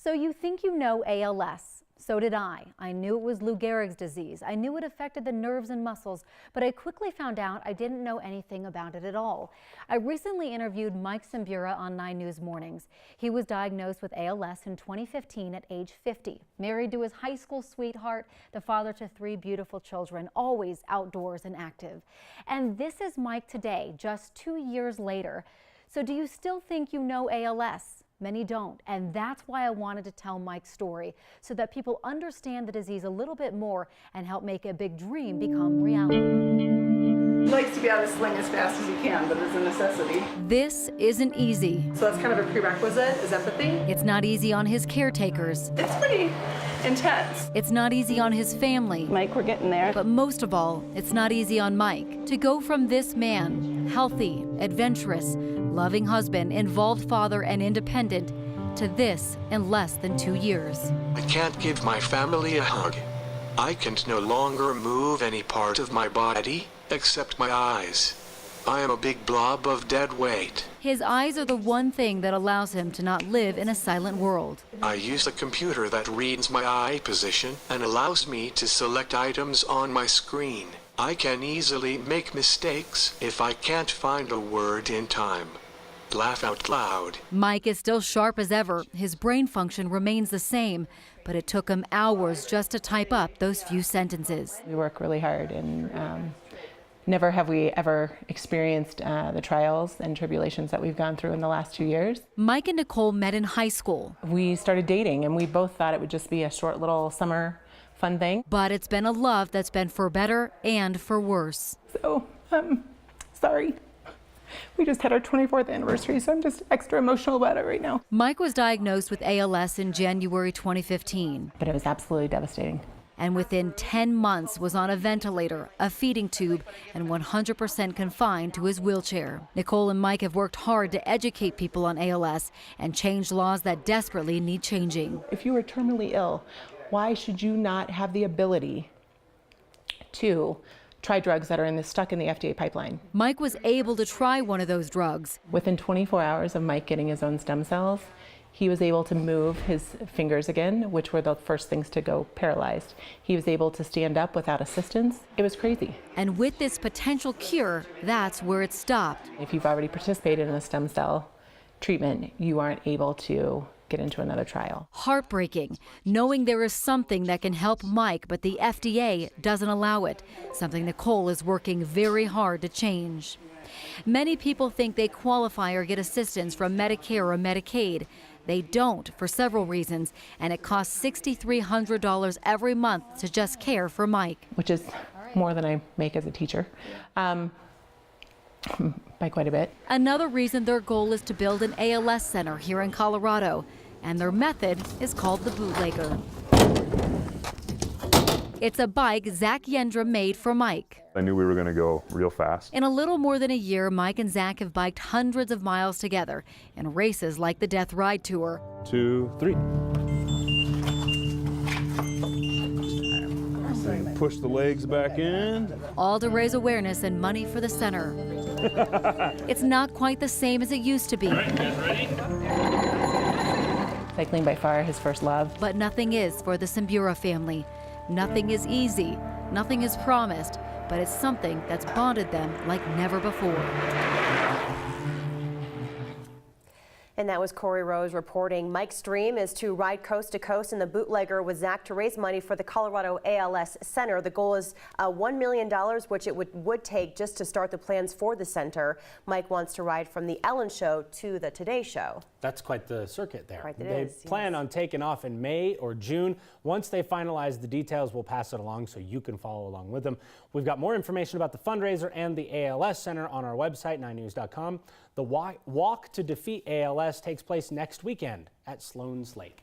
So you think you know ALS. So did I. I knew it was Lou Gehrig's disease. I knew it affected the nerves and muscles, but I quickly found out I didn't know anything about it at all. I recently interviewed Mike Cimbura on 9 News Mornings. He was diagnosed with ALS in 2015 at age 50, married to his high school sweetheart, the father to 3 beautiful children, always outdoors and active. And this is Mike today, just 2 years later. So do you still think you know ALS? Many don't, and that's why I wanted to tell Mike's story, so that people understand the disease a little bit more and help make a big dream become reality. He likes to be out of the sling as fast as he can, but it's a necessity. This isn't easy. So that's kind of a prerequisite, is empathy. It's not easy on his caretakers. It's pretty intense. It's not easy on his family. Mike, we're getting there. But most of all, it's not easy on Mike. To go from this man, healthy, adventurous, loving husband, involved father, and independent, to this in less than 2 years. I can't give my family a hug. I can no longer move any part of my body except my eyes. I am a big blob of dead weight. His eyes are the one thing that allows him to not live in a silent world. I use a computer that reads my eye position and allows me to select items on my screen. I can easily make mistakes if I can't find a word in time. Laugh out loud. Mike is still sharp as ever. His brain function remains the same, but it took him hours just to type up those few sentences. We work really hard, and never have we ever experienced the trials and tribulations that we've gone through in the last 2 years. Mike and Nicole met in high school. We started dating, and we both thought it would just be a short little summer fun thing. But it's been a love that's been for better and for worse. So, sorry. We just had our 24th anniversary, so I'm just extra emotional about it right now. Mike was diagnosed with ALS in January 2015. But it was absolutely devastating. And within 10 months was on a ventilator, a feeding tube, and 100% confined to his wheelchair. Nicole and Mike have worked hard to educate people on ALS and change laws that desperately need changing. If you are terminally ill, why should you not have the ability to try drugs that are stuck in the FDA pipeline? Mike was able to try one of those drugs. Within 24 hours of Mike getting his own stem cells, he was able to move his fingers again, which were the first things to go paralyzed. He was able to stand up without assistance. It was crazy. And with this potential cure, that's where it stopped. If you've already participated in a stem cell treatment, you aren't able to get into another trial. Heartbreaking, knowing there is something that can help Mike, but the FDA doesn't allow it, something Nicole is working very hard to change. Many people think they qualify or get assistance from Medicare or Medicaid. They don't for several reasons, and it costs $6,300 every month to just care for Mike. Which is more than I make as a teacher, by quite a bit. Another reason their goal is to build an ALS center here in Colorado, and their method is called the bootlegger. It's a bike Zach Yendra made for Mike. I knew we were going to go real fast. In a little more than a year, Mike and Zach have biked hundreds of miles together in races like the Death Ride Tour. 2, 3. Push the legs back in. All to raise awareness and money for the center. It's not quite the same as it used to be. All right, you guys ready? Cycling by far his first love. But nothing is for the Cimbura family. Nothing is easy, nothing is promised, but it's something that's bonded them like never before. And that was Corey Rose reporting. Mike's dream is to ride coast to coast in the bootlegger with Zach to raise money for the Colorado ALS Center. The goal is $1 million, which it would take just to start the plans for the center. Mike wants to ride from the Ellen Show to the Today Show. That's quite the circuit there. They plan on taking off in May or June. Once they finalize the details, we'll pass it along so you can follow along with them. We've got more information about the fundraiser and the ALS Center on our website, 9news.com. The Walk to Defeat ALS takes place next weekend at Sloan's Lake.